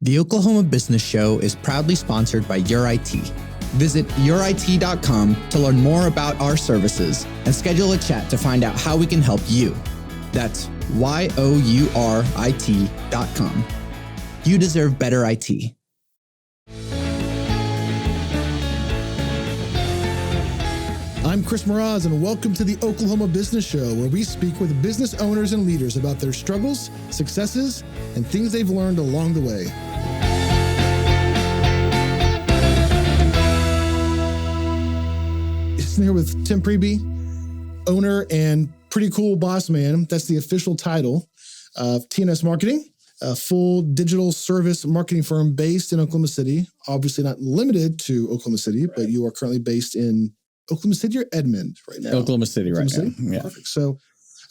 The Oklahoma Business Show is proudly sponsored by Your IT. Visit yourit.com to learn more about our services and schedule a chat to find out how we can help you. That's yourit.com. You deserve better IT. I'm Chris Mraz, and welcome to the Oklahoma Business Show, where we speak with business owners and leaders about their struggles, successes, and things they've learned along the way. Sitting here with Tim Priebe, owner and pretty cool boss man. That's the official title of TNS Marketing, a full digital service marketing firm based in Oklahoma City. Obviously not limited to Oklahoma City, right, but you are currently based in Oklahoma City or Edmond right now? Oklahoma City right now. Yeah. Perfect. So,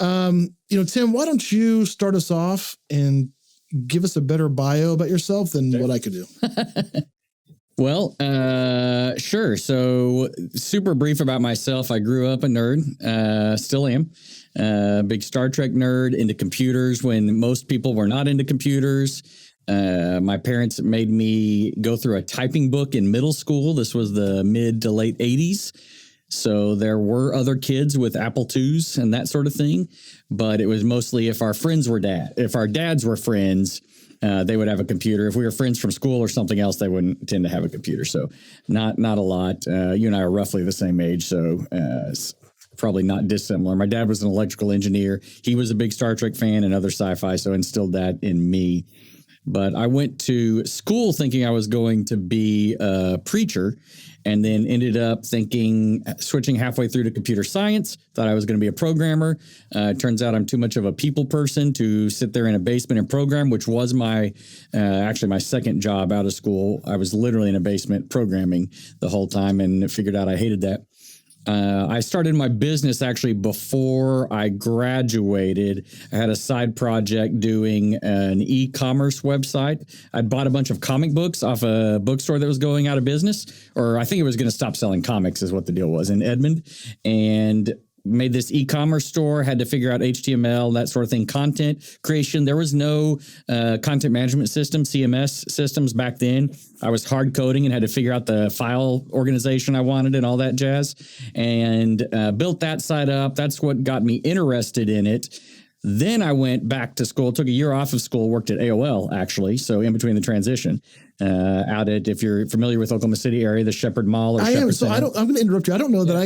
Tim, why don't you start us off and give us a better bio about yourself than what I could do? Well, sure. So super brief about myself. I grew up a nerd, still am. Big Star Trek nerd, into computers when most people were not into computers. My parents made me go through a typing book in middle school. This was the mid to late 80s. So there were other kids with Apple IIs and that sort of thing, but it was mostly if our dads were friends, they would have a computer. If we were friends from school or something else, they wouldn't tend to have a computer. So not a lot. You and I are roughly the same age, so it's probably not dissimilar. My dad was an electrical engineer. He was a big Star Trek fan and other sci-fi, so instilled that in me. But I went to school thinking I was going to be a preacher, and then ended up switching halfway through to computer science, thought I was going to be a programmer. Turns out I'm too much of a people person to sit there in a basement and program, which was actually my second job out of school. I was literally in a basement programming the whole time and figured out I hated that. I started my business actually before I graduated. I had a side project doing an e-commerce website. I'd bought a bunch of comic books off a bookstore that was going out of business, or I think it was going to stop selling comics is what the deal was in Edmond, and made this e-commerce store, had to figure out HTML, that sort of thing, content creation. There was no content management system, CMS systems back then. I was hard coding and had to figure out the file organization I wanted and all that jazz, and built that side up. That's what got me interested in it. Then I went back to school, took a year off of school, worked at AOL actually. So in between the transition, out at, if you're familiar with Oklahoma City area, the Shepherd Mall or I Shepherd am. So Center. I'm going to interrupt you. I don't know that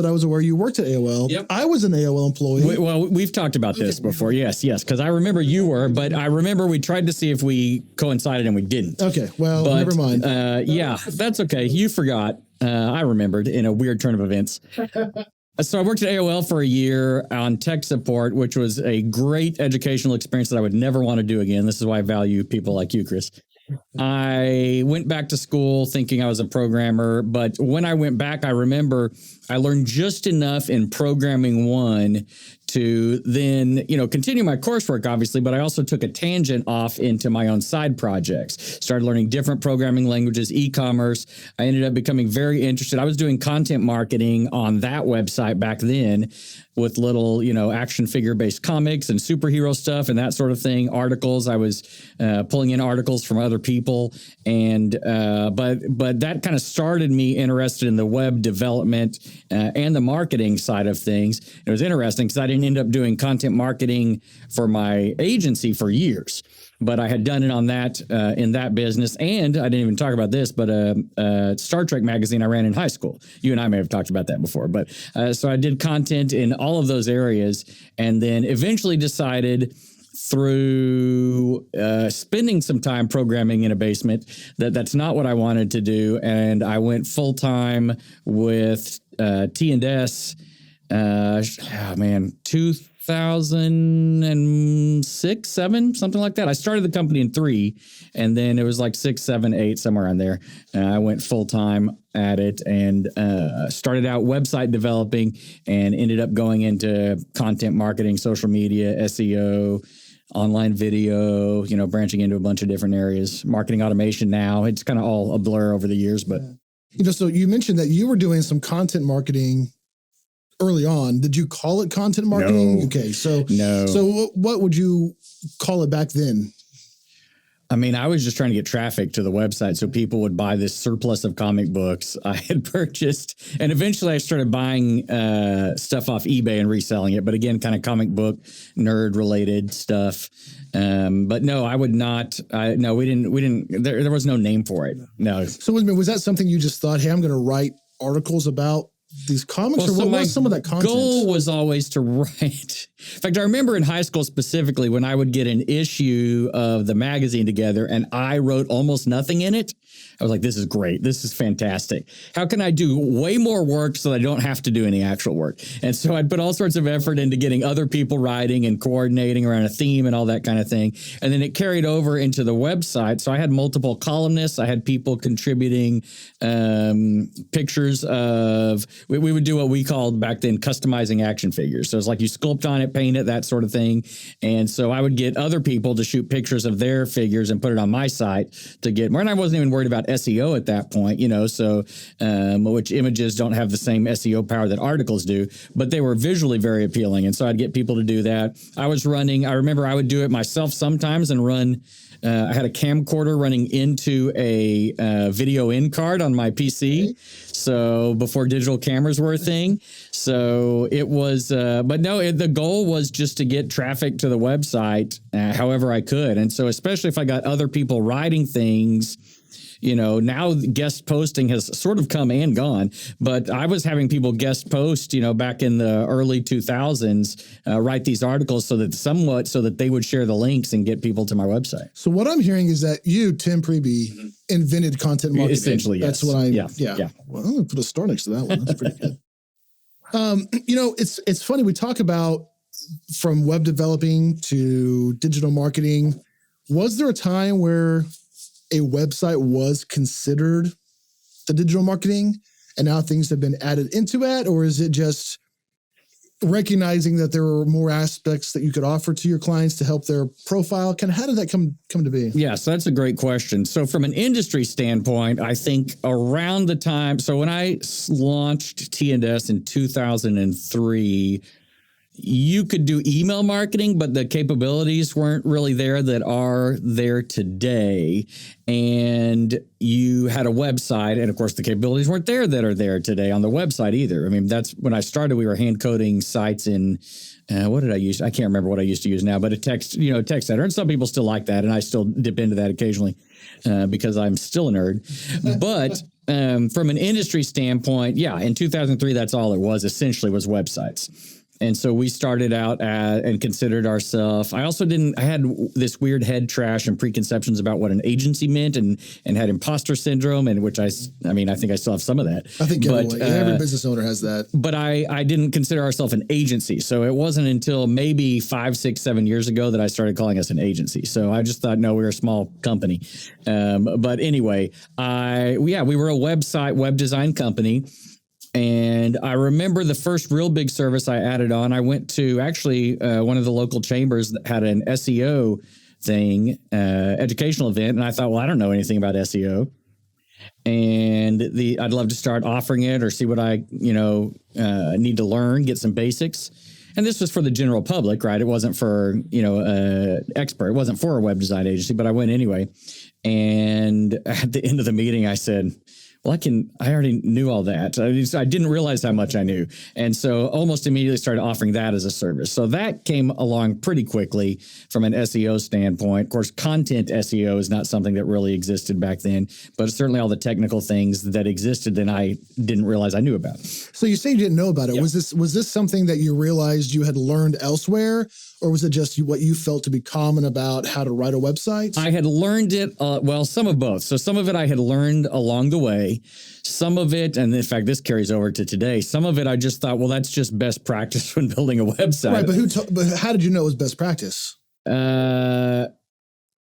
I was aware you worked at AOL. Yep. I was an AOL employee. We've talked about this before. Yes. Because I remember you were, but I remember we tried to see if we coincided and we didn't. Okay. Well, never mind. Yeah, that's okay. You forgot. I remembered in a weird turn of events. So I worked at AOL for a year on tech support, which was a great educational experience that I would never want to do again. This is why I value people like you, Chris. I went back to school thinking I was a programmer, but when I went back, I remember I learned just enough in programming 1 to then, continue my coursework, obviously, but I also took a tangent off into my own side projects, started learning different programming languages, e-commerce. I ended up becoming very interested. I was doing content marketing on that website back then with little, action figure-based comics and superhero stuff and that sort of thing, articles. I was pulling in articles from other people. And but that kind of started me interested in the web development and the marketing side of things. It was interesting because I didn't end up doing content marketing for my agency for years, but I had done it on that in that business. And I didn't even talk about this, but Star Trek magazine I ran in high school. You and I may have talked about that before, but so I did content in all of those areas, and then eventually decided through spending some time programming in a basement that's not what I wanted to do. And I went full time with T&S, 2006, 7, something like that. I started the company in 3, and then it was like 6, 7, 8, somewhere on there. I went full time at it and started out website developing and ended up going into content marketing, social media, SEO, online video, branching into a bunch of different areas, marketing automation now. It's kind of all a blur over the years, but. So you mentioned that you were doing some content marketing early on. Did you call it content marketing? No. Okay. So, no. So what would you call it back then? I mean, I was just trying to get traffic to the website so people would buy this surplus of comic books I had purchased. And eventually I started buying stuff off eBay and reselling it. But again, kind of comic book nerd related stuff. But no, I would not. No, we didn't. There was no name for it. No. So was that something you just thought, hey, I'm going to write articles about these comics, or what was some of that content? Goal was always to write. In fact, I remember in high school specifically when I would get an issue of the magazine together and I wrote almost nothing in it. I was like, this is great. This is fantastic. How can I do way more work so that I don't have to do any actual work? And so I'd put all sorts of effort into getting other people writing and coordinating around a theme and all that kind of thing. And then it carried over into the website. So I had multiple columnists. I had people contributing pictures of, we would do what we called back then customizing action figures. So it's like you sculpt on it, paint it, that sort of thing. And so I would get other people to shoot pictures of their figures and put it on my site to get more. And I wasn't even worried about SEO at that point, so which images don't have the same SEO power that articles do, but they were visually very appealing. And so I'd get people to do that. I remember I would do it myself sometimes and run. I had a camcorder running into a video in card on my PC. So before digital cameras were a thing. So it was, but no, the goal was just to get traffic to the website however I could. And so especially if I got other people writing things, now guest posting has sort of come and gone, but I was having people guest post, back in the early 2000s, write these articles so that they would share the links and get people to my website. So what I'm hearing is that you, Tim Priebe, invented content marketing. Essentially, yes. That's what yeah. Well, I'm going to put a star next to that one. That's pretty good. It's funny. We talk about from web developing to digital marketing. Was there a time where a website was considered the digital marketing and now things have been added into it? Or is it just recognizing that there are more aspects that you could offer to your clients to help their profile? How did that come to be? Yeah, so that's a great question. So from an industry standpoint, I think around the time, so when I launched T&S in 2003, you could do email marketing, but the capabilities weren't really there that are there today. And you had a website, and of course the capabilities weren't there that are there today on the website either. I mean, that's when I started, we were hand coding sites in, what did I use? I can't remember what I used to use now, but a text editor. And some people still like that. And I still dip into that occasionally because I'm still a nerd. But from an industry standpoint, in 2003, that's all it was, essentially was websites. And so we started out and considered ourselves. I had this weird head trash and preconceptions about what an agency meant and had imposter syndrome, and which I think I still have some of that. I think every business owner has that. But I didn't consider ourselves an agency. So it wasn't until maybe 5, 6, 7 years ago that I started calling us an agency. So I just thought, no, we were a small company. But anyway, we were a web design company. And I remember the first real big service I added on, I went to actually one of the local chambers that had an SEO thing, educational event. And I thought, well, I don't know anything about SEO. And I'd love to start offering it or see what I, need to learn, get some basics. And this was for the general public, right? It wasn't for, expert. It wasn't for a web design agency, but I went anyway. And at the end of the meeting, I said, well, I already knew all that. I didn't realize how much I knew. And so almost immediately started offering that as a service. So that came along pretty quickly from an SEO standpoint. Of course, content SEO is not something that really existed back then, but certainly all the technical things that existed and I didn't realize I knew about. So you say you didn't know about it. Yeah. Was this something that you realized you had learned elsewhere? Or was it just what you felt to be common about how to write a website? I had learned it, some of both. So some of it I had learned along the way. Some of it, and in fact, this carries over to today, some of it I just thought, well, that's just best practice when building a website. Right, but how did you know it was best practice?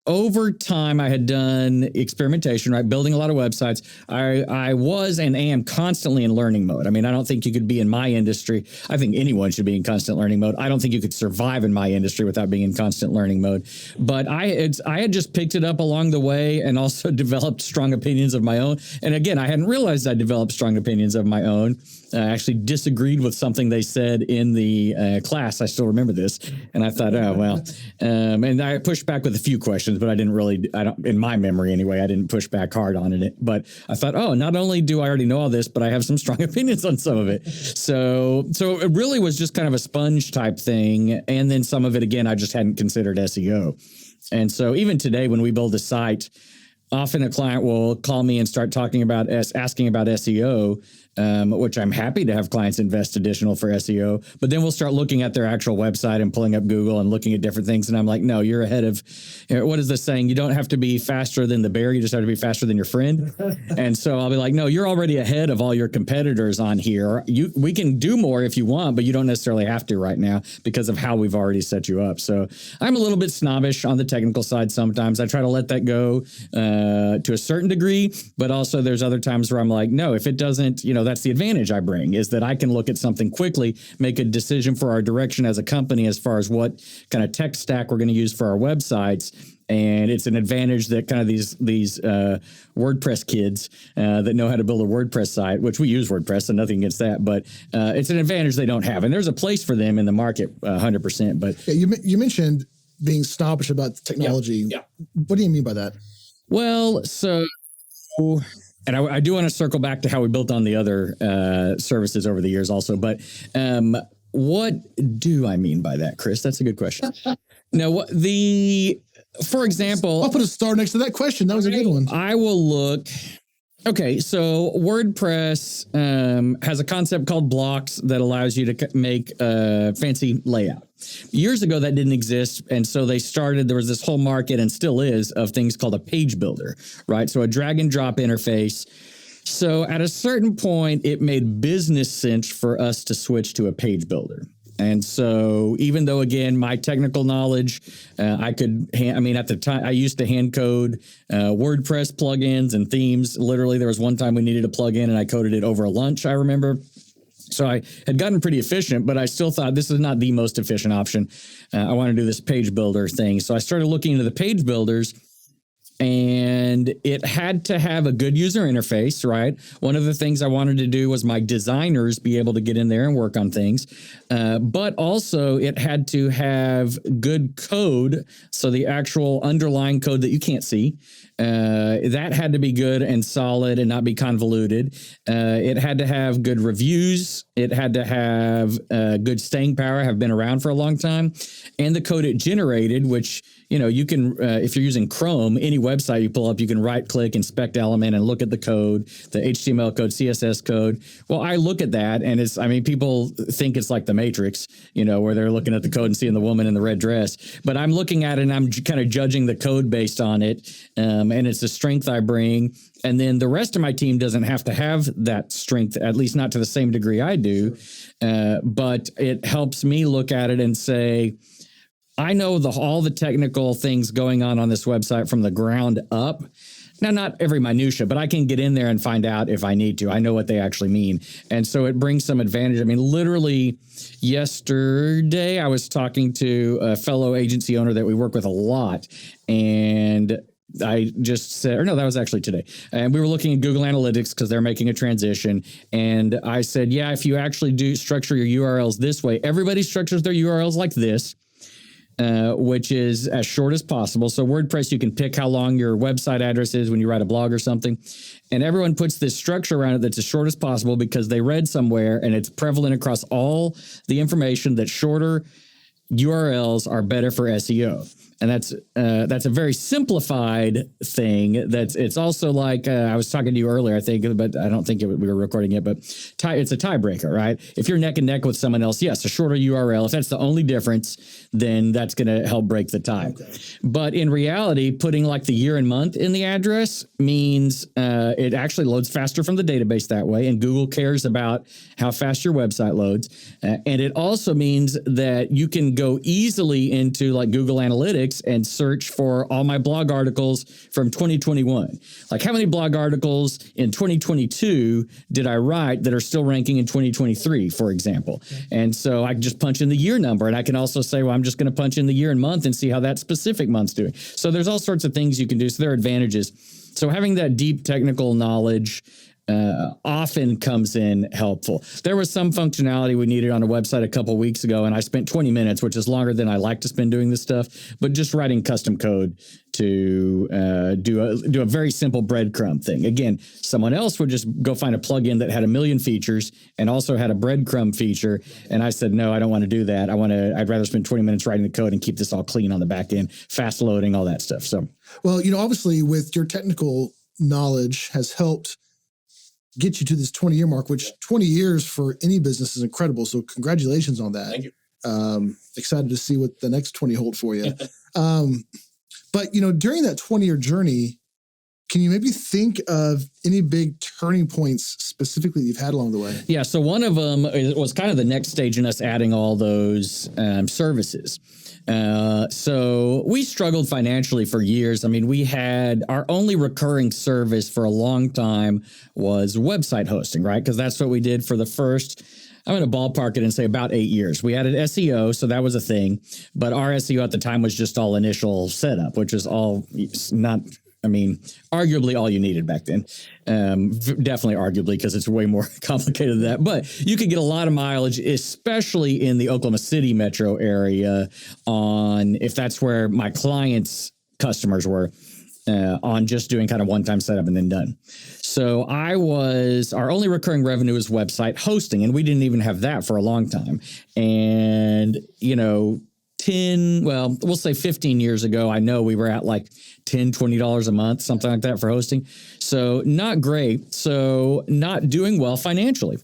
Over time, I had done experimentation, right? Building a lot of websites. I was and am constantly in learning mode. I mean, I don't think you could be in my industry. I think anyone should be in constant learning mode. I don't think you could survive in my industry without being in constant learning mode. But I had just picked it up along the way and also developed strong opinions of my own. And again, I hadn't realized I developed strong opinions of my own. I actually disagreed with something they said in the class. I still remember this. And I thought, oh, well. And I pushed back with a few questions. but I don't, in my memory anyway, I didn't push back hard on it. But I thought, oh, not only do I already know all this, but I have some strong opinions on some of it. So it really was just kind of a sponge type thing. And then some of it, again, I just hadn't considered SEO. And so even today, when we build a site, often a client will call me and start asking about SEO, which I'm happy to have clients invest additional for SEO. But then we'll start looking at their actual website and pulling up Google and looking at different things. And I'm like, no, you're ahead of, what is this saying? You don't have to be faster than the bear. You just have to be faster than your friend. And so I'll be like, no, you're already ahead of all your competitors on here. We can do more if you want, but you don't necessarily have to right now because of how we've already set you up. So I'm a little bit snobbish on the technical side sometimes. I try to let that go to a certain degree, but also there's other times where I'm like, no, if it doesn't, that's the advantage I bring, is that I can look at something quickly, make a decision for our direction as a company as far as what kind of tech stack we're going to use for our websites. And it's an advantage that kind of these WordPress kids that know how to build a WordPress site, which we use WordPress, so nothing against that, but it's an advantage they don't have. And there's a place for them in the market, 100%. But yeah, you mentioned being snobbish about technology. Yeah. What do you mean by that? Well, so... And I do want to circle back to how we built on the other services over the years also. But what do I mean by that, Chris? That's a good question. No, for example... I'll put a star next to that question. That was a good one. I will look... Okay, so WordPress has a concept called blocks that allows you to make a fancy layout. Years ago, that didn't exist, and so there was this whole market, and still is, of things called a page builder, right? So a drag and drop interface. So at a certain point, it made business sense for us to switch to a page builder. And so even though, again, my technical knowledge, at the time, I used to hand code WordPress plugins and themes. Literally, there was one time we needed a plugin and I coded it over a lunch, I remember. So I had gotten pretty efficient, but I still thought this is not the most efficient option. I want to do this page builder thing. So I started looking into the page builders. And it had to have a good user interface, right? One of the things I wanted to do was my designers be able to get in there and work on things. But also it had to have good code. So the actual underlying code that you can't see, that had to be good and solid and not be convoluted. It had to have good reviews. It had to have good staying power, have been around for a long time. And the code it generated, which, you can, if you're using Chrome, any website you pull up, you can right click, inspect element and look at the code, the HTML code, CSS code. Well, I look at that and people think it's like the Matrix, where they're looking at the code and seeing the woman in the red dress, but I'm looking at it and I'm kind of judging the code based on it. And it's a strength I bring. And then the rest of my team doesn't have to have that strength, at least not to the same degree I do. But it helps me look at it and say, I know all the technical things going on this website from the ground up. Now, not every minutia, but I can get in there and find out if I need to. I know what they actually mean. And so it brings some advantage. Literally yesterday, I was talking to a fellow agency owner that we work with a lot. And I just said, that was actually today. And we were looking at Google Analytics because they're making a transition. And I said, yeah, if you actually do structure your URLs this way, everybody structures their URLs like this. Which is as short as possible. So WordPress, you can pick how long your website address is when you write a blog or something. And everyone puts this structure around it that's as short as possible because they read somewhere and it's prevalent across all the information that shorter URLs are better for SEO. And that's a very simplified thing. It's also like I was talking to you earlier, I think, but I don't think we were recording it. But it's a tiebreaker, right? If you're neck and neck with someone else, yes, a shorter URL. If that's the only difference, then that's going to help break the tie. Okay. But in reality, putting like the year and month in the address means it actually loads faster from the database that way. And Google cares about how fast your website loads. And it also means that you can go easily into like Google Analytics and search for all my blog articles from 2021. Like how many blog articles in 2022 did I write that are still ranking in 2023, for example? Okay. And so I can just punch in the year number and I can also say, well, I'm just going to punch in the year and month and see how that specific month's doing. So there's all sorts of things you can do. So there are advantages. So having that deep technical knowledge often comes in helpful. There was some functionality we needed on a website a couple of weeks ago, and I spent 20 minutes, which is longer than I like to spend doing this stuff, but just writing custom code to do a very simple breadcrumb thing. Again, someone else would just go find a plugin that had a million features and also had a breadcrumb feature. And I said, no, I don't want to do that. I'd rather spend 20 minutes writing the code and keep this all clean on the back end, fast loading, all that stuff. So, well, obviously with your technical knowledge has helped get you to this 20-year mark, which 20 years for any business is incredible. So congratulations on that. Thank you. Excited to see what the next 20 hold for you. But, during that 20-year journey, can you maybe think of any big turning points specifically you've had along the way? Yeah. So one of them was kind of the next stage in us adding all those services. So we struggled financially for years. I mean, we had our only recurring service for a long time was website hosting, right? Because that's what we did for the first, I'm going to ballpark it and say about 8 years. We added SEO, so that was a thing. But our SEO at the time was just all initial setup, which is all not, arguably all you needed back then. Definitely arguably, because it's way more complicated than that. But you could get a lot of mileage, especially in the Oklahoma City metro area, on if that's where my clients' customers were. On just doing kind of one-time setup and then done. So our only recurring revenue is website hosting, and we didn't even have that for a long time. And, we'll say 15 years ago, I know we were at like $10, $20 a month, something like that for hosting. So not great. So not doing well financially.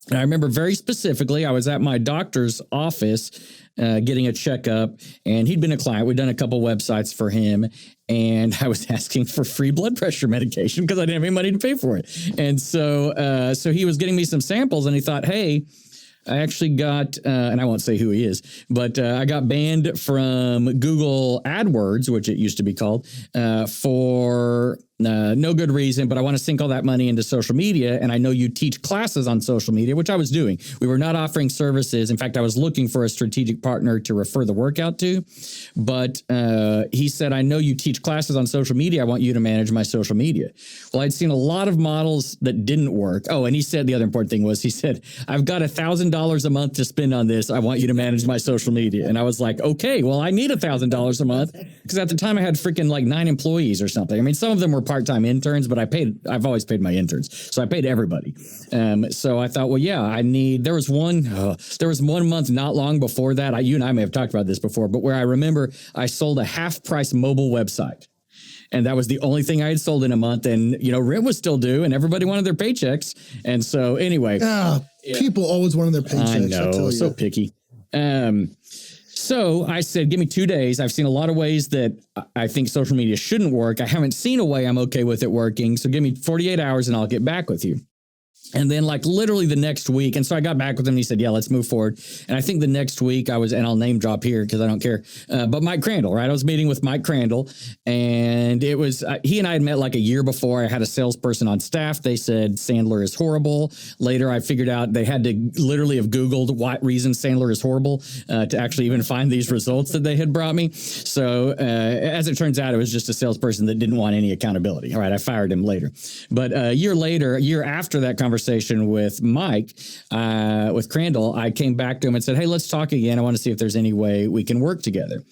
And I remember very specifically, I was at my doctor's office getting a checkup, and he'd been a client. We'd done a couple websites for him, and I was asking for free blood pressure medication because I didn't have any money to pay for it. And so he was getting me some samples, and he thought, hey, I actually got, and I won't say who he is, but I got banned from Google AdWords, which it used to be called, for no good reason, but I want to sink all that money into social media. And I know you teach classes on social media, which I was doing. We were not offering services. In fact, I was looking for a strategic partner to refer the work out to. But he said, I know you teach classes on social media. I want you to manage my social media. Well, I'd seen a lot of models that didn't work. Oh, and he said the other important thing was, he said, I've got $1,000 a month to spend on this. I want you to manage my social media. And I was like, okay, well, I need $1,000 a month, because at the time I had freaking like 9 employees or something. I mean, some of them were part-time interns, but I've always paid my interns. So I paid everybody. So I thought, well, yeah, there was one month not long before that. You and I may have talked about this before, but where I remember I sold a half-price mobile website. And that was the only thing I had sold in a month. And, rent was still due and everybody wanted their paychecks. And so anyway. People always wanted their paychecks. I know, so picky. So I said, give me 2 days. I've seen a lot of ways that I think social media shouldn't work. I haven't seen a way I'm okay with it working. So give me 48 hours and I'll get back with you. And then like literally the next week. And so I got back with him and he said, yeah, let's move forward. And I think the next week and I'll name drop here because I don't care. But Mike Crandall, right? I was meeting with Mike Crandall, and it was, he and I had met like a year before. I had a salesperson on staff. They said Sandler is horrible. Later, I figured out they had to literally have Googled what reason Sandler is horrible to actually even find these results that they had brought me. So as it turns out, it was just a salesperson that didn't want any accountability. All right. I fired him later. But a year after that conversation with Mike, with Crandall, I came back to him and said, hey, let's talk again. I want to see if there's any way we can work together.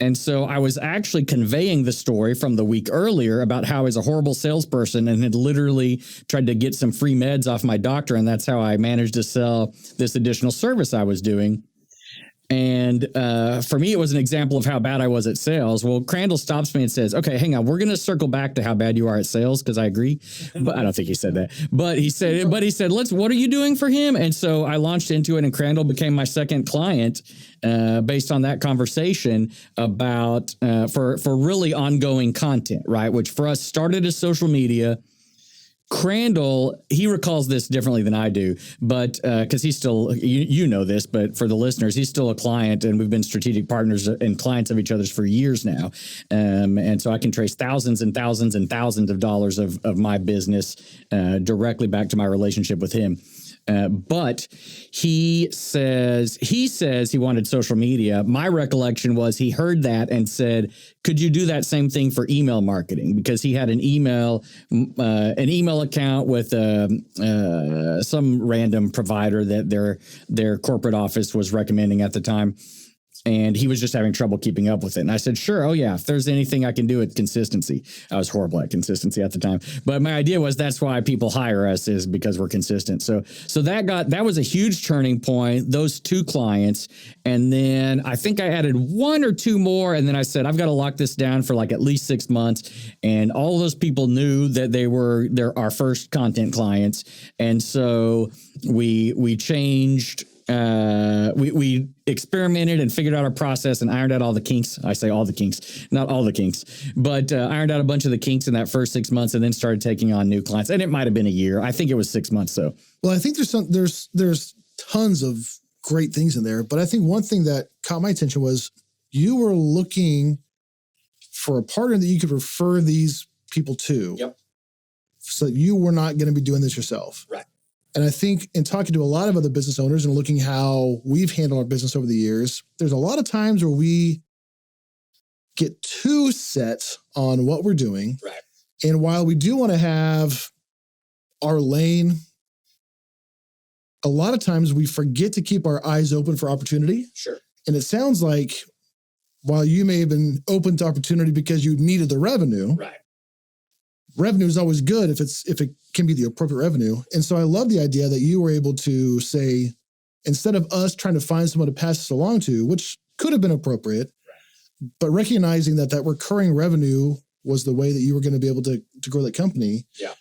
And so I was actually conveying the story from the week earlier about how he's a horrible salesperson and had literally tried to get some free meds off my doctor. And that's how I managed to sell this additional service I was doing. And for me, it was an example of how bad I was at sales. Well, Crandall stops me and says, okay, hang on. We're going to circle back to how bad you are at sales, because I agree. But I don't think he said that. But he said, what are you doing for him? And so I launched into it, and Crandall became my second client based on that conversation about for really ongoing content, right? Which for us started as social media. Crandall, he recalls this differently than I do, but because he's still, you know this, but for the listeners, he's still a client, and we've been strategic partners and clients of each other's for years now. And so I can trace thousands and thousands and thousands of dollars of my business directly back to my relationship with him. But he says he wanted social media. My recollection was he heard that and said, could you do that same thing for email marketing? Because he had an email account with some random provider that their corporate office was recommending at the time. And he was just having trouble keeping up with it. And I said, sure. Oh yeah. If there's anything I can do at consistency. I was horrible at consistency at the time, but my idea was that's why people hire us, is because we're consistent. So that was a huge turning point, those 2 clients. And then I think I added 1 or 2 more. And then I said, I've got to lock this down for like at least 6 months. And all of those people knew that they're our first content clients. And so we changed, we experimented and figured out our process and ironed out all the kinks. I say all the kinks, not all the kinks, but ironed out a bunch of the kinks in that first 6 months, and then started taking on new clients. And it might have been a year. I think it was 6 months. So, well, I think there's tons of great things in there, but I think one thing that caught my attention was you were looking for a partner that you could refer these people to. Yep. So you were not going to be doing this yourself. Right. And I think in talking to a lot of other business owners and looking how we've handled our business over the years, there's a lot of times where we get too set on what we're doing. Right. And while we do want to have our lane, a lot of times we forget to keep our eyes open for opportunity. Sure. And it sounds like while you may have been open to opportunity because you needed the revenue, right. Revenue is always good if it can be the appropriate revenue. And so I love the idea that you were able to say, instead of us trying to find someone to pass this along to, which could have been appropriate, right, but recognizing that recurring revenue was the way that you were going to be able to grow that company. Yeah.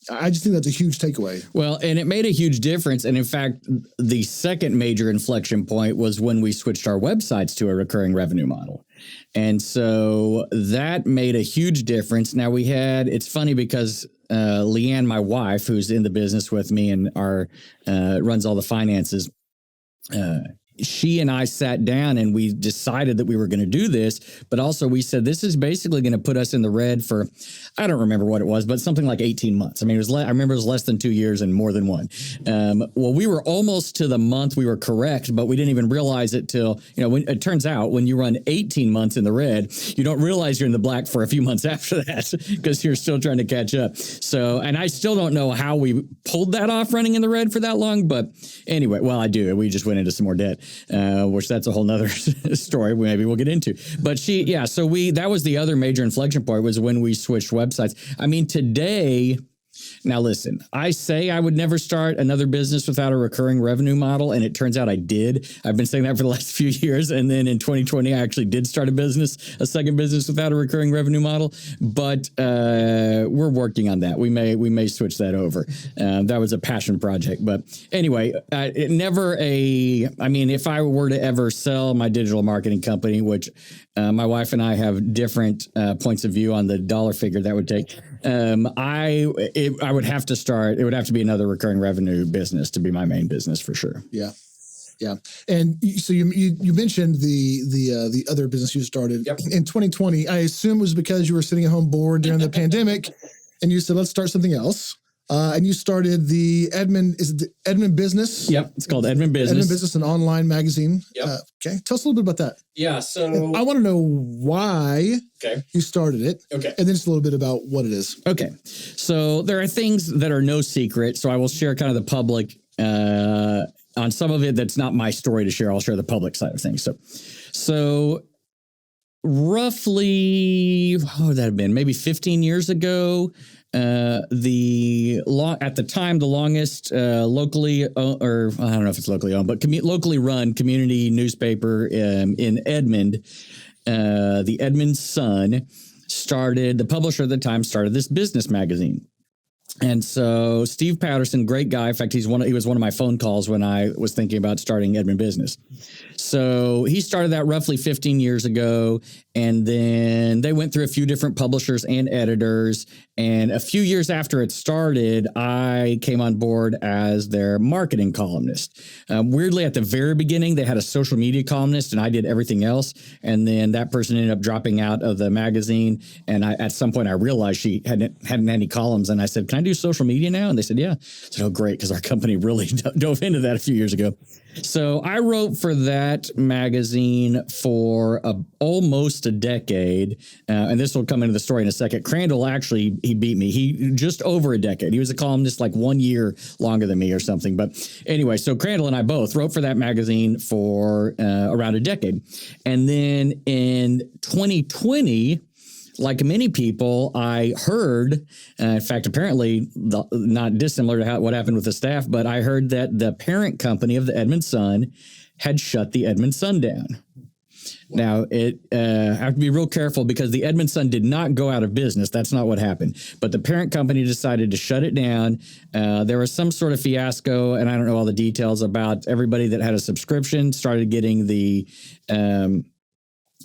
I just think that's a huge takeaway. Well, and it made a huge difference. And in fact, the second major inflection point was when we switched our websites to a recurring revenue model. And so that made a huge difference. Now it's funny because Leanne, my wife, who's in the business with me and runs all the finances, she and I sat down and we decided that we were going to do this, but also we said, this is basically going to put us in the red for, I don't remember what it was, but something like 18 months. I mean, I remember it was less than 2 years and more than one. Well, we were almost to the month we were correct, but we didn't even realize it till, when it turns out when you run 18 months in the red, you don't realize you're in the black for a few months after that because you're still trying to catch up. So, and I still don't know how we pulled that off running in the red for that long, but anyway, well, I do. We just went into some more debt. Which that's a whole nother story maybe we'll get into. But so that was the other major inflection point, was when we switched websites. I mean, today, now listen, I say I would never start another business without a recurring revenue model, and it turns out I did. I've been saying that for the last few years, and then in 2020, I actually did start a second business without a recurring revenue model, but we're working on that. We may switch that over. That was a passion project, but anyway, if I were to ever sell my digital marketing company, which my wife and I have different points of view on the dollar figure that would take, I would have to start. It would have to be another recurring revenue business to be my main business for sure. Yeah, yeah. And so you mentioned the other business you started in 2020. I assume it was because you were sitting at home bored during the pandemic, and you said, "Let's start something else." And you started the Edmund Business? Yep, it's called Edmund Business. Edmund Business, an online magazine. Yep. Okay, tell us a little bit about that. Yeah, so I want to know why you started it. Okay. And then just a little bit about what it is. Okay, so there are things that are no secret, so I will share kind of the public on some of it that's not my story to share. I'll share the public side of things. So roughly, what would that have been? Maybe 15 years ago, at the time, the longest locally, or I don't know if it's locally owned, but locally run community newspaper in Edmond, the Edmond Sun, the publisher at the time started this business magazine. And so Steve Patterson, great guy. In fact, he was one of my phone calls when I was thinking about starting Edmund Business. So he started that roughly 15 years ago. And then they went through a few different publishers and editors. And a few years after it started, I came on board as their marketing columnist. Weirdly, at the very beginning, they had a social media columnist and I did everything else. And then that person ended up dropping out of the magazine. And at some point, I realized she hadn't any columns. And I said, "Can I do social media now?" And they said, "Yeah." I said, "Oh, great," because our company really dove into that a few years ago. So I wrote for that magazine for almost almost a decade. And this will come into the story in a second. Crandall actually, he beat me. He just over a decade. He was a columnist like 1 year longer than me or something. But anyway, so Crandall and I both wrote for that magazine for around a decade. And then in 2020, like many people, I heard, in fact, apparently not dissimilar to what happened with the staff, but I heard that the parent company of the Edmond Sun had shut the Edmond Sun down. Now, I have to be real careful because the Edmond Sun did not go out of business. That's not what happened. But the parent company decided to shut it down. There was some sort of fiasco, and I don't know all the details about everybody that had a subscription started getting the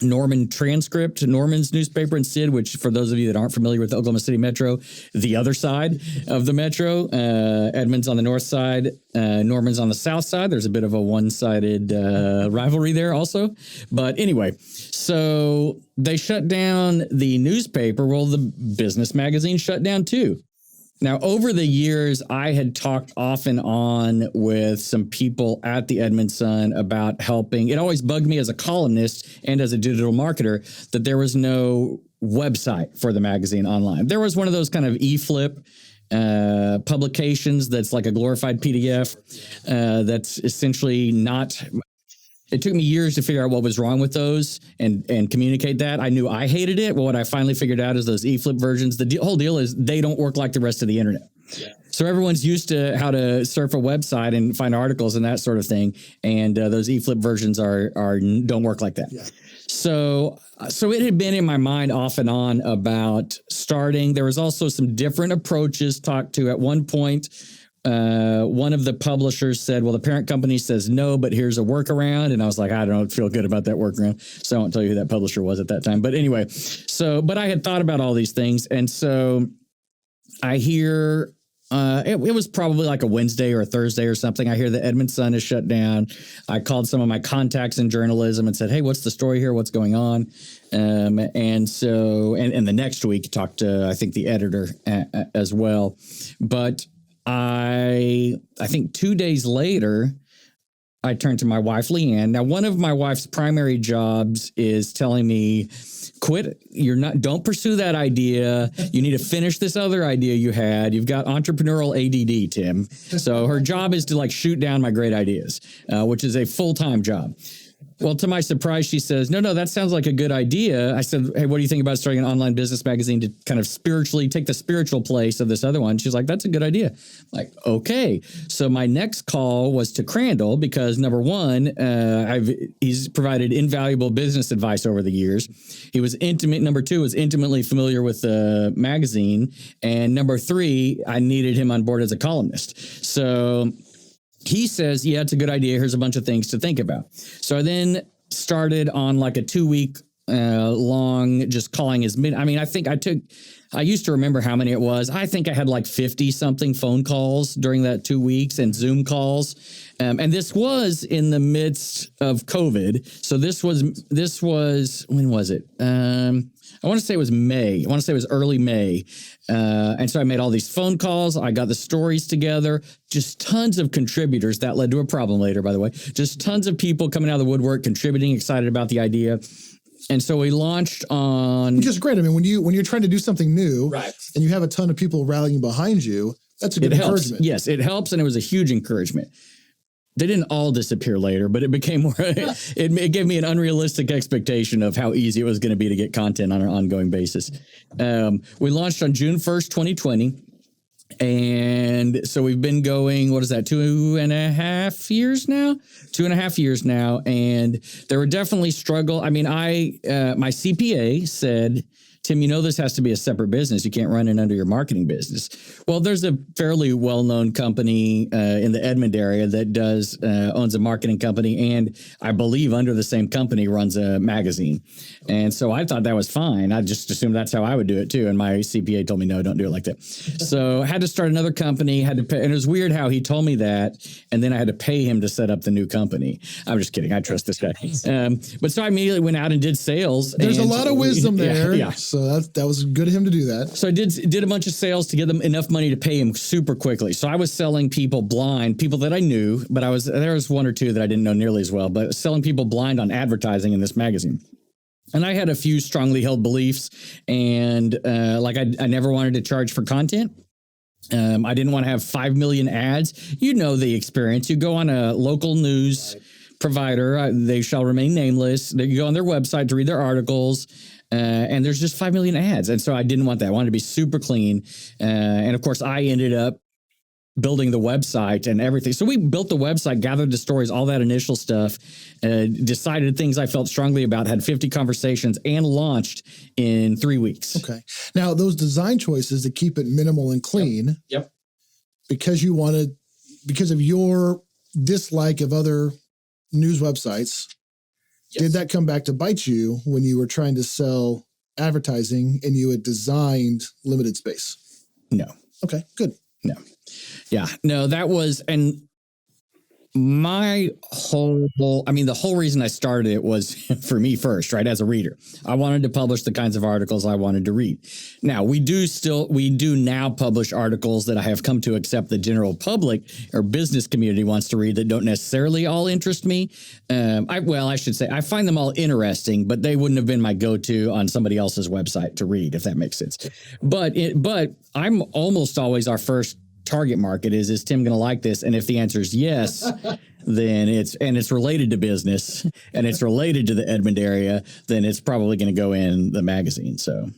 Norman transcript, Norman's newspaper in Sid, which for those of you that aren't familiar with the Oklahoma City Metro, the other side of the Metro, Edmond's on the north side, Norman's on the south side. There's a bit of a one-sided rivalry there also. But anyway, so they shut down the newspaper. Well, the business magazine shut down too. Now, over the years, I had talked off and on with some people at the Edmond Sun about helping. It always bugged me as a columnist and as a digital marketer that there was no website for the magazine online. There was one of those kind of e-flip publications that's like a glorified PDF that's essentially not... It took me years to figure out what was wrong with those and communicate that. I knew I hated it. Well, what I finally figured out is those e-flip versions. The whole deal is they don't work like the rest of the internet. Yeah. So everyone's used to how to surf a website and find articles and that sort of thing. And those e-flip versions don't work like that. Yeah. So it had been in my mind off and on about starting. There was also some different approaches talked to at one point. One of the publishers said, well, the parent company says no, but here's a workaround. And I was like, I don't feel good about that workaround. So I won't tell you who that publisher was at that time. But anyway, but I had thought about all these things. And so I hear, it was probably like a Wednesday or a Thursday or something. I hear the Edmond Sun is shut down. I called some of my contacts in journalism and said, hey, what's the story here? What's going on? And the next week talked to, I think, the editor as well. But I think 2 days later, I turned to my wife, Leanne. Now, one of my wife's primary jobs is telling me, quit. Don't pursue that idea. You need to finish this other idea you had. You've got entrepreneurial ADD, Tim. So her job is to like shoot down my great ideas, which is a full-time job. Well, to my surprise, she says, no, that sounds like a good idea. I said, hey, what do you think about starting an online business magazine to kind of spiritually take the spiritual place of this other one? She's like, that's a good idea. I'm like, okay. So my next call was to Crandall because number one, he's provided invaluable business advice over the years. He was number two, was intimately familiar with the magazine. And number three, I needed him on board as a columnist. So he says, yeah, it's a good idea. Here's a bunch of things to think about. So I then started on like a 2-week long, just calling his I mean, I used to remember how many it was. I think I had like 50 something phone calls during that 2 weeks and Zoom calls. And this was in the midst of COVID. So this was, when was it? I want to say it was May. I want to say it was early May. And so I made all these phone calls. I got the stories together, just tons of contributors. That led to a problem later, by the way. Just tons of people coming out of the woodwork, contributing, excited about the idea. And so we launched on... Which is great. I mean, when you're trying to do something new, right, and you have a ton of people rallying behind you, that's a good encouragement. Yes, it helps. And it was a huge encouragement. They didn't all disappear later, but it became more, it gave me an unrealistic expectation of how easy it was going to be to get content on an ongoing basis. We launched on June 1st, 2020. And so we've been going, what is that, 2.5 years now? 2.5 years now. And there were definitely struggle. I mean, my CPA said, Tim, this has to be a separate business. You can't run it under your marketing business. Well, there's a fairly well-known company in the Edmond area that owns a marketing company, and I believe under the same company runs a magazine. And so I thought that was fine. I just assumed that's how I would do it too. And my CPA told me, no, don't do it like that. So I had to start another company, had to pay. And it was weird how he told me that, and then I had to pay him to set up the new company. I'm just kidding. I trust this guy. But so I immediately went out and did sales. There's a lot of wisdom there. Yeah. So that was good of him to do that. So I did a bunch of sales to get them enough money to pay him super quickly. So I was selling people blind, people that I knew, but there was one or two that I didn't know nearly as well, but selling people blind on advertising in this magazine. And I had a few strongly held beliefs, and like I never wanted to charge for content. I didn't want to have 5 million ads. You know the experience. You go on a local news provider, they shall remain nameless. You go on their website to read their articles, and there's just 5 million ads. And so I didn't want that. I wanted to be super clean. And of course, I ended up building the website and everything. So we built the website, gathered the stories, all that initial stuff, decided things I felt strongly about, had 50 conversations, and launched in 3 weeks. Okay. Now, those design choices to keep it minimal and clean, Yep. because of your dislike of other news websites, did that come back to bite you when you were trying to sell advertising and you had designed limited space? No. Okay, good. No. Yeah, no, that was, and the whole reason I started it was for me first, right? As a reader, I wanted to publish the kinds of articles I wanted to read. Now we do now publish articles that I have come to accept the general public or business community wants to read that don't necessarily all interest me. I should say I find them all interesting, but they wouldn't have been my go-to on somebody else's website to read, if that makes sense. But I'm almost always our first target market. Is Tim going to like this? And if the answer is yes, then it's related to business and it's related to the Edmond area, then it's probably going to go in the magazine. So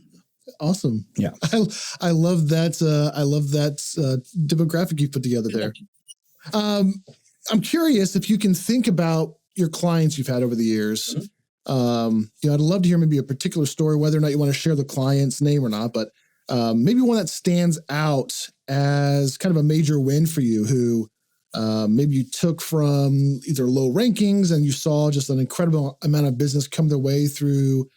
awesome. Yeah. I love that. Demographic you put together there. I'm curious if you can think about your clients you've had over the years. Mm-hmm. I'd love to hear maybe a particular story, whether or not you want to share the client's name or not, but maybe one that stands out as kind of a major win for you, who maybe you took from either low rankings and you saw just an incredible amount of business come their way through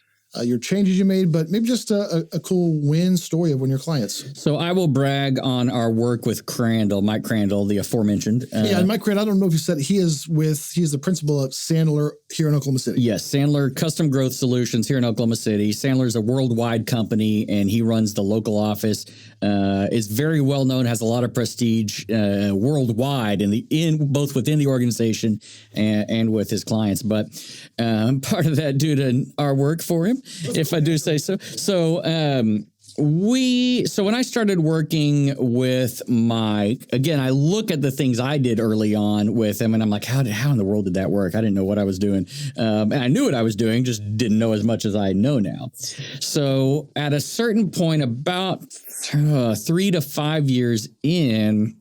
your changes you made, but maybe just a cool win story of one of your clients. So I will brag on our work with Mike Crandall, the aforementioned. And Mike Crandall, I don't know if you said he is the principal at Sandler here in Oklahoma City. Yes, Sandler Custom Growth Solutions here in Oklahoma City. Sandler is a worldwide company, and he runs the local office. Is very well known, has a lot of prestige worldwide both within the organization and with his clients. But part of that due to our work for him, if I do say so. So when I started working with Mike, again, I look at the things I did early on with him, and I'm like, how in the world did that work? I didn't know what I was doing. And I knew what I was doing, just didn't know as much as I know now. So at a certain point, about 3 to 5 years in,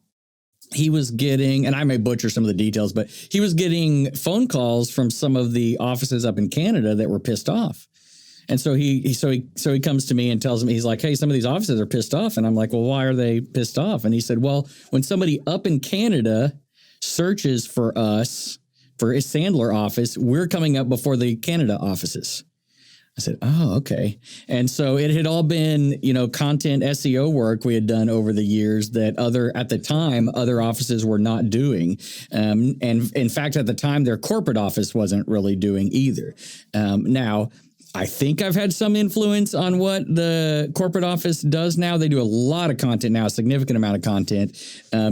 he was getting, and I may butcher some of the details, but he was getting phone calls from some of the offices up in Canada that were pissed off. And so he comes to me and tells me, he's like, hey, some of these offices are pissed off. And I'm like, well, why are they pissed off? And he said, well, when somebody up in Canada searches for us, for a Sandler office, we're coming up before the Canada offices. I said, oh, okay. And so it had all been, content SEO work we had done over the years that at the time, other offices were not doing. And in fact, at the time, their corporate office wasn't really doing either. Now, I think I've had some influence on what the corporate office does now. They do a lot of content now, a significant amount of content,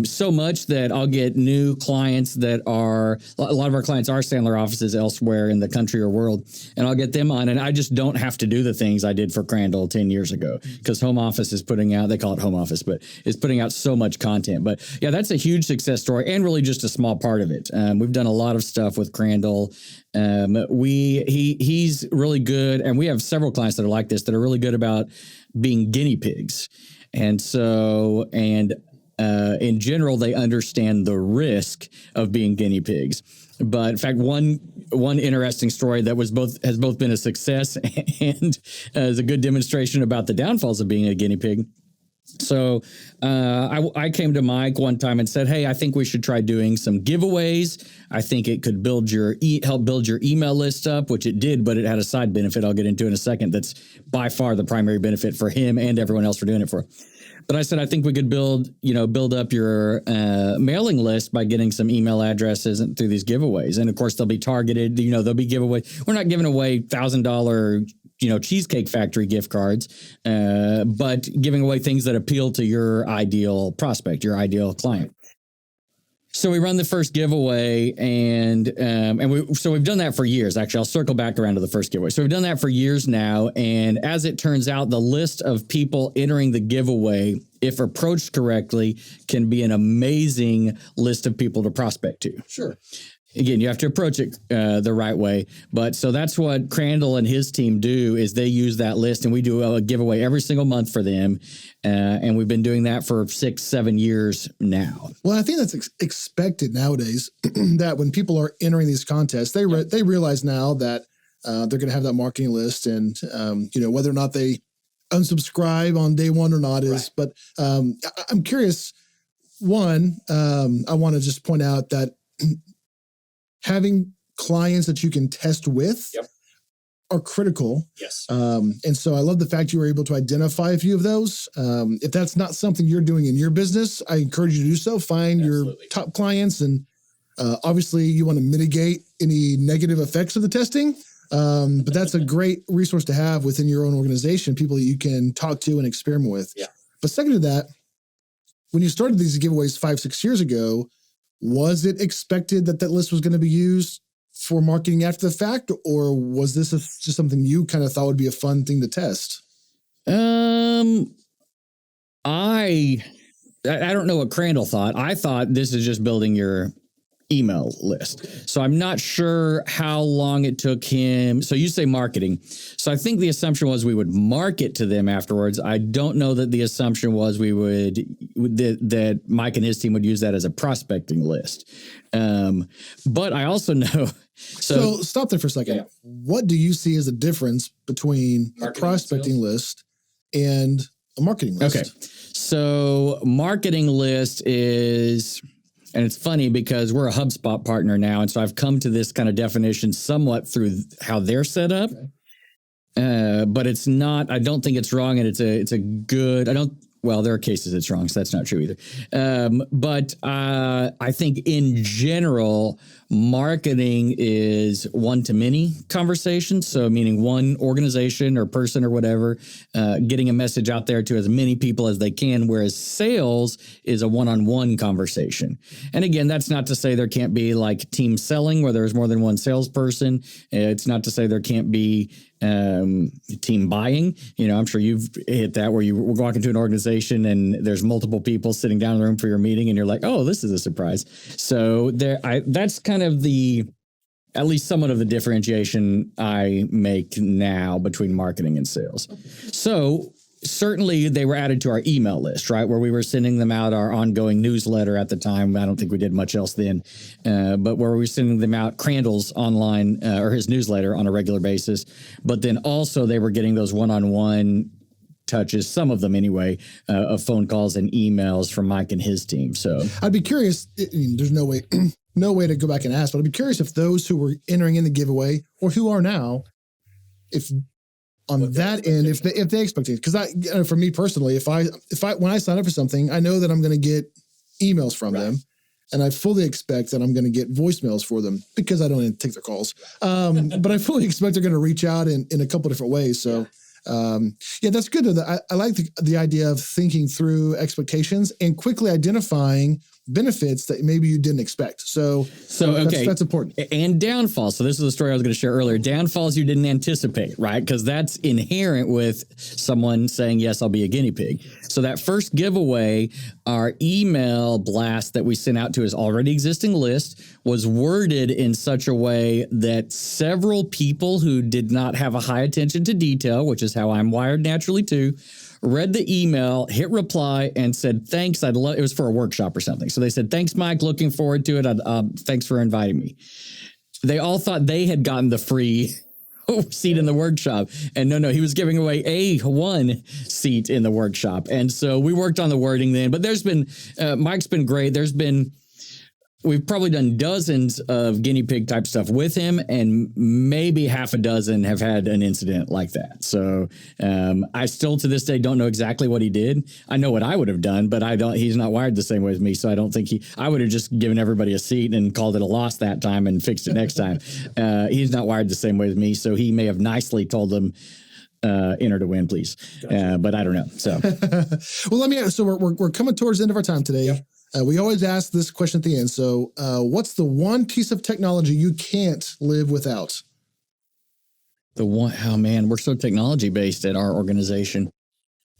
so much that I'll get new clients that are, a lot of our clients are Sandler offices elsewhere in the country or world, and I'll get them on, and I just don't have to do the things I did for Crandall 10 years ago, because Home Office is putting out, they call it Home Office, but it's putting out so much content. But yeah, that's a huge success story and really just a small part of it. We've done a lot of stuff with Crandall. He's really good, and we have several clients that are like this, that are really good about being guinea pigs. And so, in general, they understand the risk of being guinea pigs. But in fact, one interesting story that has both been a success and is a good demonstration about the downfalls of being a guinea pig. So I came to Mike one time and said, hey, I think we should try doing some giveaways. I think it could help build your email list up, which it did, but it had a side benefit I'll get into in a second. That's by far the primary benefit for him and everyone else we're doing it for. But I said, I think we could build up your mailing list by getting some email addresses through these giveaways. And of course, they'll be targeted. They'll be giveaways. We're not giving away $1,000 Cheesecake Factory gift cards, but giving away things that appeal to your ideal prospect, your ideal client. So we run the first giveaway, and we've done that for years. Actually, I'll circle back around to the first giveaway. So we've done that for years now, and as it turns out, the list of people entering the giveaway, if approached correctly, can be an amazing list of people to prospect to. Sure. Again, you have to approach it the right way. But so that's what Crandall and his team do, is they use that list, and we do a giveaway every single month for them. And we've been doing that for 6-7 years now. Well, I think that's expected nowadays that when people are entering these contests, they realize now that they're going to have that marketing list, and whether or not they unsubscribe on day one or not is. Right. But I'm curious. One, I want to just point out that having clients that you can test with are critical. Yes. And so I love the fact you were able to identify a few of those. If that's not something you're doing in your business, I encourage you to do so. Find your top clients, and obviously you want to mitigate any negative effects of the testing. But that's a great resource to have within your own organization, people that you can talk to and experiment with. Yeah. But second to that, when you started these giveaways 5-6 years ago, was it expected that list was going to be used for marketing after the fact, or was this just something you kind of thought would be a fun thing to test? I don't know what Crandall thought. I thought this is just building your email list. So I'm not sure how long it took him. So you say marketing. So I think the assumption was we would market to them afterwards. I don't know that the assumption was that Mike and his team would use that as a prospecting list. But I also know. So stop there for a second. Yeah. What do you see as the difference between a prospecting list and a marketing list? Okay. So marketing list is... And it's funny because we're a HubSpot partner now. And so I've come to this kind of definition somewhat through how they're set up. Okay. But it's not, I don't think it's wrong. And it's a good, there are cases it's wrong, so that's not true either. But I think in general, marketing is one-to-many conversations. So meaning one organization or person or whatever, getting a message out there to as many people as they can, whereas sales is a one-on-one conversation. And again, that's not to say there can't be like team selling where there's more than one salesperson. It's not to say there can't be team buying. I'm sure you've hit that where you walk into an organization and there's multiple people sitting down in the room for your meeting and you're like, oh, this is a surprise. So that's kind of at least somewhat of the differentiation I make now between marketing and sales. So certainly they were added to our email list, right? Where we were sending them out our ongoing newsletter at the time. I don't think we did much else then, but where we were sending them out Crandall's online or his newsletter on a regular basis. But then also they were getting those one-on-one touches, some of them anyway, of phone calls and emails from Mike and his team. So I'd be curious. There's no way to go back and ask, but I'd be curious if those who were entering in the giveaway or who are now, if on that end, if they expect it, because for me personally, if I when I sign up for something, I know that I'm going to get emails from them, and I fully expect that I'm going to get voicemails for them because I don't take their calls. But I fully expect they're going to reach out in a couple different ways. So. That's good. I like the idea of thinking through expectations and quickly identifying benefits that maybe you didn't expect. So okay, that's important. And downfalls. So this is the story I was going to share earlier. Downfalls you didn't anticipate, right? Because that's inherent with someone saying, yes, I'll be a guinea pig. So that first giveaway, our email blast that we sent out to his already existing list was worded in such a way that several people who did not have a high attention to detail, which is how I'm wired naturally too, read the email, hit reply, and said, thanks. It was for a workshop or something. So they said, thanks, Mike. Looking forward to it. Thanks for inviting me. They all thought they had gotten the free seat in the workshop. And no, he was giving away one seat in the workshop. And so we worked on the wording then. But Mike's been great. We've probably done dozens of guinea pig type stuff with him, and maybe half a dozen have had an incident like that. So I still to this day don't know exactly what he did. I know what I would have done, but he's not wired the same way as me. So I don't think I would have just given everybody a seat and called it a loss that time and fixed it next time. He's not wired the same way as me. So he may have nicely told them, enter to win, please. Gotcha. But I don't know. So, well, so we're coming towards the end of our time today. Yep. We always ask this question at the end. So what's the one piece of technology you can't live without? Oh man, we're so technology based at our organization.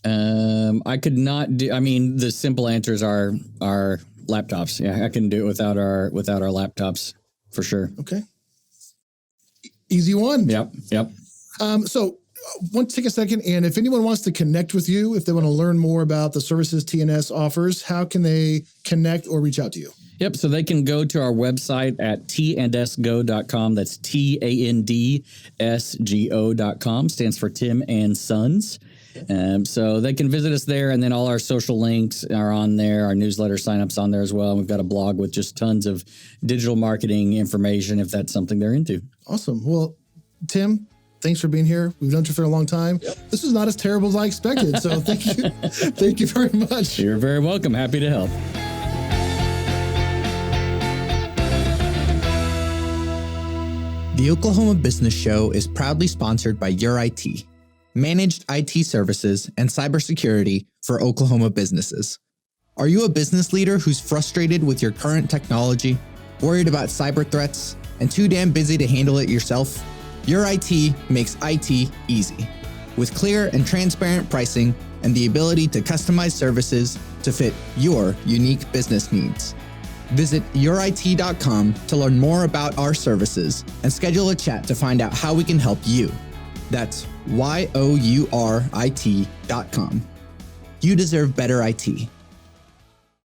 I could not do, I mean, the simple answers are laptops. Yeah, I couldn't do it without our laptops for sure. Okay. Easy one. Yep. So I want to take a second, and if anyone wants to connect with you, if they want to learn more about the services TNS offers, how can they connect or reach out to you? Yep. So they can go to our website at tandsgo.com. That's TANDSGO.com. Stands for Tim and Sons. So they can visit us there, and then all our social links are on there. Our newsletter signups on there as well. And we've got a blog with just tons of digital marketing information if that's something they're into. Awesome. Well, Tim, thanks for being here. We've known you for a long time. Yep. This is not as terrible as I expected. So thank you. Thank you very much. You're very welcome. Happy to help. The Oklahoma Business Show is proudly sponsored by Your IT, managed IT services and cybersecurity for Oklahoma businesses. Are you a business leader who's frustrated with your current technology, worried about cyber threats, and too damn busy to handle it yourself? Your IT makes IT easy, with clear and transparent pricing and the ability to customize services to fit your unique business needs. Visit yourit.com to learn more about our services and schedule a chat to find out how we can help you. That's yourit.com. You deserve better IT.